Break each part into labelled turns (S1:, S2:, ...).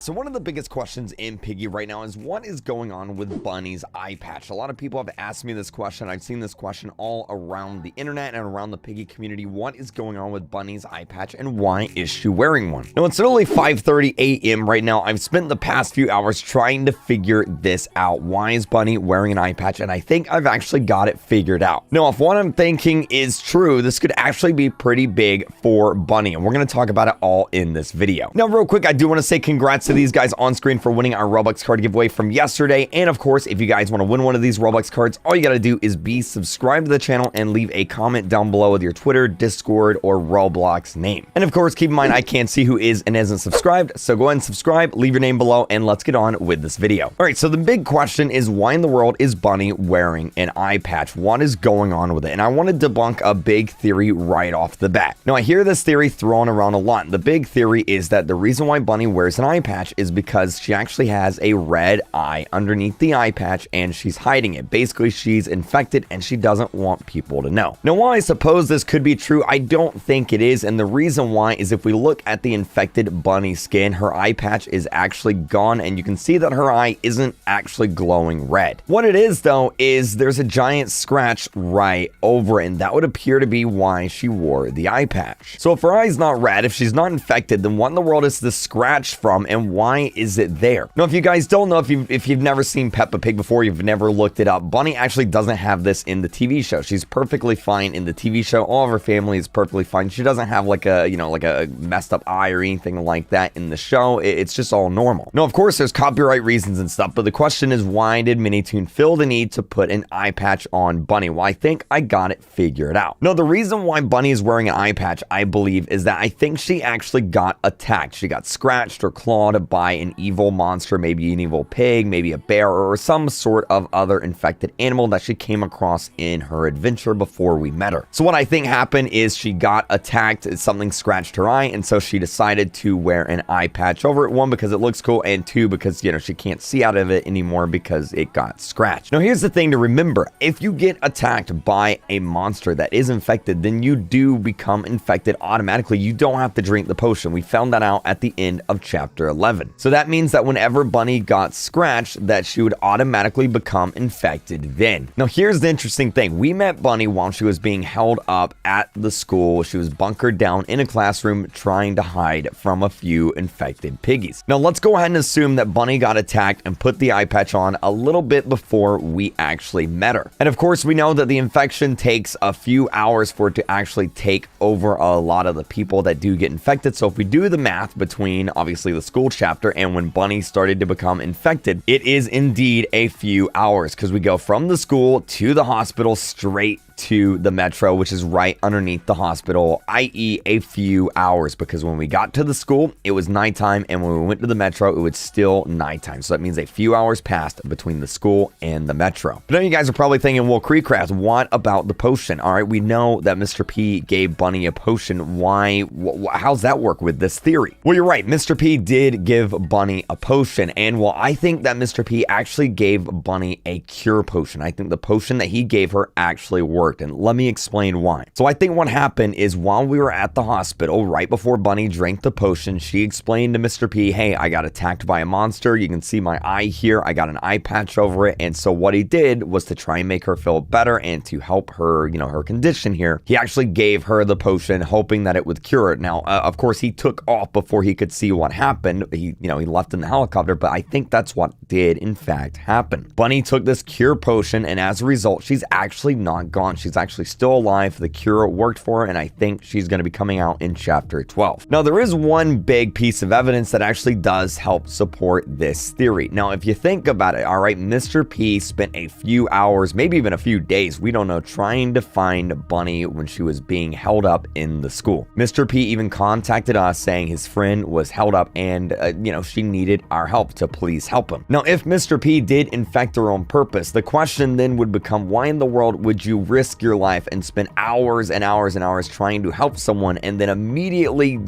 S1: So one of the biggest questions in Piggy right now is what is going on with Bunny's eye patch? A lot of people have asked me this question. I've seen this question all around the internet and around the Piggy community. What is going on with Bunny's eye patch and why is she wearing one? Now it's only 5:30 a.m. right now. I've spent the past few hours trying to figure this out. Why is Bunny wearing an eye patch? And I think I've actually got it figured out. Now, if what I'm thinking is true, this could actually be pretty big for Bunny, and we're going to talk about it all in this video. Now, real quick, I do want to say congrats to these guys on screen for winning our Robux card giveaway from yesterday. And of course, if you guys want to win one of these Robux cards, all you got to do is be subscribed to the channel and leave a comment down below with your Twitter, Discord, or Roblox name. And of course, keep in mind, I can't see who is and isn't subscribed, so go ahead and subscribe, leave your name below, and let's get on with this video. All right, so the big question is why in the world is Bunny wearing an eye patch? What is going on with it? And I want to debunk a big theory right off the bat. Now, I hear this theory thrown around a lot. The big theory is that the reason why Bunny wears an eye patch is because she actually has a red eye underneath the eye patch and she's hiding it. Basically, she's infected and she doesn't want people to know. Now, while I suppose this could be true, I don't think it is. And the reason why is if we look at the infected Bunny skin, her eye patch is actually gone and you can see that her eye isn't actually glowing red. What it is though is there's a giant scratch right over it, and that would appear to be why she wore the eye patch. So if her eye's not red, if she's not infected, then what in the world is this scratch from and why is it there? Now, if you guys don't know, if you've never seen Peppa Pig before, you've never looked it up, Bunny actually doesn't have this in the TV show. She's perfectly fine in the TV show. All of her family is perfectly fine. She doesn't have like a, like a messed up eye or anything like that in the show. It's just all normal. Now, of course, there's copyright reasons and stuff, but the question is, why did Minitoon feel the need to put an eye patch on Bunny? Well, I think I got it figured out. No, the reason why Bunny is wearing an eye patch, I believe, is that I think she actually got attacked. She got scratched or clawed by an evil monster, maybe an evil pig, maybe a bear, or some sort of other infected animal that she came across in her adventure before we met her. So what I think happened is she got attacked, something scratched her eye, and so she decided to wear an eye patch over it. One, because it looks cool, and two, because, she can't see out of it anymore because it got scratched. Now, here's the thing to remember. If you get attacked by a monster that is infected, then you do become infected automatically. You don't have to drink the potion. We found that out at the end of chapter 11. So that means that whenever Bunny got scratched, that she would automatically become infected then. Now, here's the interesting thing. We met Bunny while she was being held up at the school. She was bunkered down in a classroom trying to hide from a few infected piggies. Now, let's go ahead and assume that Bunny got attacked and put the eye patch on a little bit before we actually met her. And of course, we know that the infection takes a few hours for it to actually take over a lot of the people that do get infected. So if we do the math between obviously the school chapter and when Bunny started to become infected, it is indeed a few hours because we go from the school to the hospital straight to the metro, which is right underneath the hospital, i.e. a few hours, because when we got to the school, it was nighttime, and when we went to the metro, it was still nighttime. So that means a few hours passed between the school and the metro. But now you guys are probably thinking, well, Creecraft, what about the potion? All right, we know that Mr. P gave Bunny a potion. Why? How's that work with this theory? Well, you're right. Mr. P did give Bunny a potion, and well, I think that Mr. P actually gave Bunny a cure potion. I think the potion that he gave her actually worked. And let me explain why. So I think what happened is while we were at the hospital, right before Bunny drank the potion, she explained to Mr. P, hey, I got attacked by a monster. You can see my eye here. I got an eye patch over it. And so what he did was to try and make her feel better and to help her, her condition here. He actually gave her the potion, hoping that it would cure it. Now, of course, he took off before he could see what happened. He left in the helicopter, but I think that's what did in fact happen. Bunny took this cure potion, and as a result, she's actually not gone. She's actually still alive. The cure worked for her, and I think she's going to be coming out in chapter 12. Now, there is one big piece of evidence that actually does help support this theory. Now, if you think about it, all right, Mr. P spent a few hours, maybe even a few days, we don't know, trying to find Bunny when she was being held up in the school. Mr. P even contacted us saying his friend was held up and, she needed our help to please help him. Now, if Mr. P did infect her on purpose, the question then would become, why in the world would you risk risk your life and spend hours and hours and hours trying to help someone and then immediately,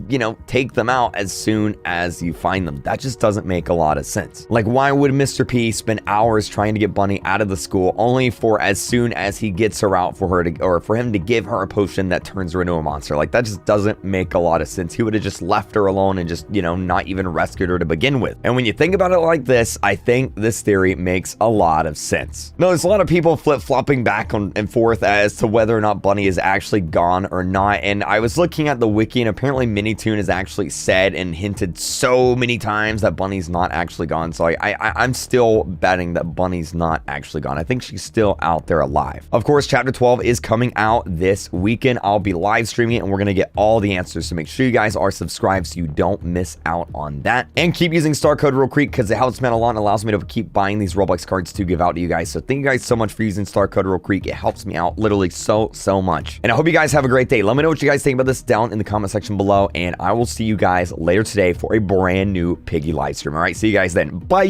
S1: take them out as soon as you find them? That just doesn't make a lot of sense. Like, why would Mr. P spend hours trying to get Bunny out of the school only for as soon as he gets her out for him to give her a potion that turns her into a monster? Like, that just doesn't make a lot of sense. He would have just left her alone and just, not even rescued her to begin with. And when you think about it like this, I think this theory makes a lot of sense. Now, there's a lot of people flip-flopping back and forth as to whether or not Bunny is actually gone or not. And I was looking at the wiki, and apparently Minitoon has actually said and hinted so many times that Bunny's not actually gone. So I'm still betting that Bunny's not actually gone. I think she's still out there alive. Of course, Chapter 12 is coming out this weekend. I'll be live streaming it, and we're going to get all the answers. So make sure you guys are subscribed so you don't miss out on that. And keep using star code Real Creek because it helps me out a lot and allows me to keep buying these Roblox cards to give out to you guys. So thank you guys so much for using star code Real Creek. It helps me out literally so much. And I hope you guys have a great day. Let me know what you guys think about this down in the comment section below, and I will see you guys later today for a brand new Piggy live stream. All right, see you guys then. Bye.